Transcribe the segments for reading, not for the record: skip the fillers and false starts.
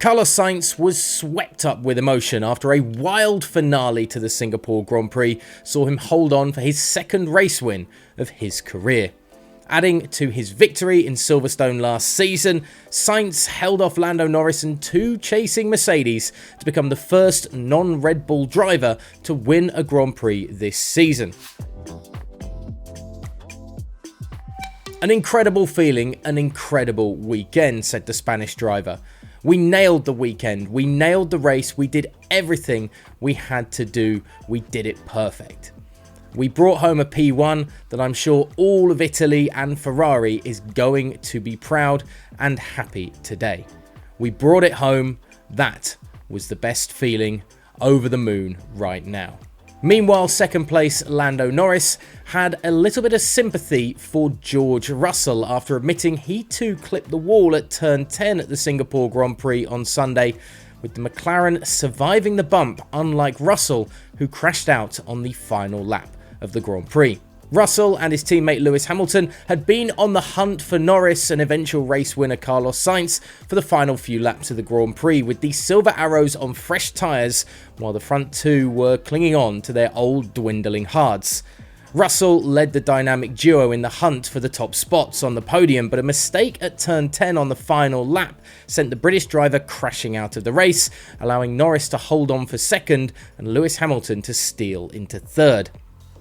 Carlos Sainz was swept up with emotion after a wild finale to the Singapore Grand Prix saw him hold on for his second race win of his career. Adding to his victory in Silverstone last season, Sainz held off Lando Norris and two chasing Mercedes to become the first non-Red Bull driver to win a Grand Prix this season. An incredible feeling, an incredible weekend, said the Spanish driver. We nailed the weekend, we nailed the race, we did everything we had to do, we did it perfect. We brought home a P1 that I'm sure all of Italy and Ferrari is going to be proud and happy today. We brought it home, that was the best feeling, over the moon right now. Meanwhile, second place Lando Norris had a little bit of sympathy for George Russell after admitting he too clipped the wall at turn 10 at the Singapore Grand Prix on Sunday, with the McLaren surviving the bump, unlike Russell, who crashed out on the final lap of the Grand Prix. Russell and his teammate Lewis Hamilton had been on the hunt for Norris and eventual race winner Carlos Sainz for the final few laps of the Grand Prix, with the silver arrows on fresh tyres, while the front two were clinging on to their old dwindling hards. Russell led the dynamic duo in the hunt for the top spots on the podium, but a mistake at turn 10 on the final lap sent the British driver crashing out of the race, allowing Norris to hold on for second and Lewis Hamilton to steal into third.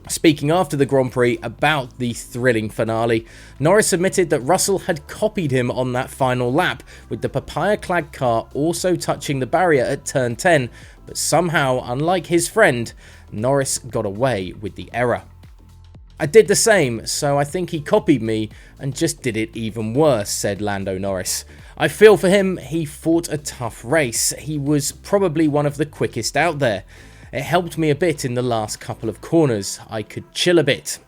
Speaking after the Grand Prix about the thrilling finale, Norris admitted that Russell had copied him on that final lap, with the papaya-clad car also touching the barrier at turn 10, but somehow, unlike his friend, Norris got away with the error. I did the same, so I think he copied me and just did it even worse, said Lando Norris. I feel for him, he fought a tough race. He was probably one of the quickest out there. It helped me a bit in the last couple of corners. I could chill a bit.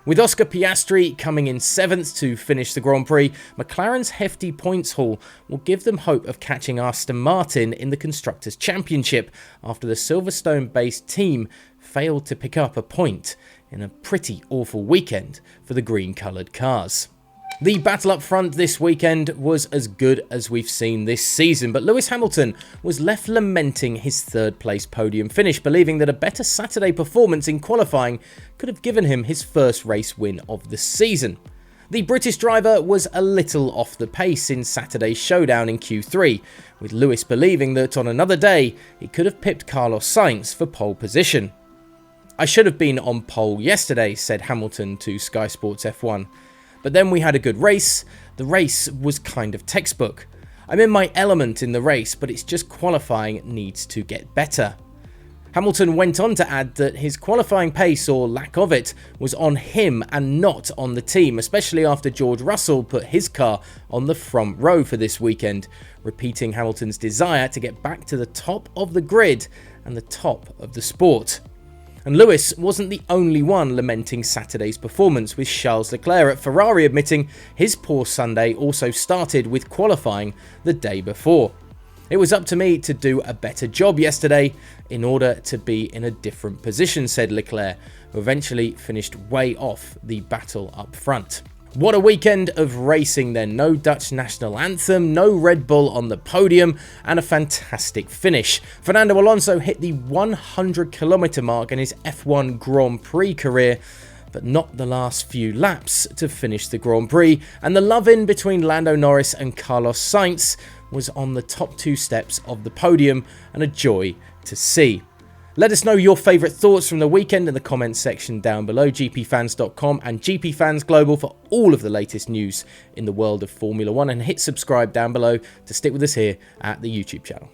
With Oscar Piastri coming in 7th to finish the Grand Prix, McLaren's hefty points haul will give them hope of catching Aston Martin in the Constructors' Championship after the Silverstone-based team failed to pick up a point in a pretty awful weekend for the green-coloured cars. The battle up front this weekend was as good as we've seen this season, but Lewis Hamilton was left lamenting his third place podium finish, believing that a better Saturday performance in qualifying could have given him his first race win of the season. The British driver was a little off the pace in Saturday's showdown in Q3, with Lewis believing that on another day he could have pipped Carlos Sainz for pole position. I should have been on pole yesterday, said Hamilton to Sky Sports F1. But then we had a good race. The race was kind of textbook. I'm in my element in the race, but it's just qualifying needs to get better. Hamilton went on to add that his qualifying pace, or lack of it, was on him and not on the team, especially after George Russell put his car on the front row for this weekend, repeating Hamilton's desire to get back to the top of the grid and the top of the sport. And Lewis wasn't the only one lamenting Saturday's performance, with Charles Leclerc at Ferrari admitting his poor Sunday also started with qualifying the day before. It was up to me to do a better job yesterday in order to be in a different position, said Leclerc, who eventually finished way off the battle up front. What a weekend of racing then. No Dutch national anthem, no Red Bull on the podium, and a fantastic finish. Fernando Alonso hit the 100-kilometre mark in his F1 Grand Prix career, but not the last few laps to finish the Grand Prix, and the love-in between Lando Norris and Carlos Sainz was on the top two steps of the podium, and a joy to see. Let us know your favourite thoughts from the weekend in the comments section down below. GPFans.com and GPFans Global for all of the latest news in the world of Formula 1, and hit subscribe down below to stick with us here at the YouTube channel.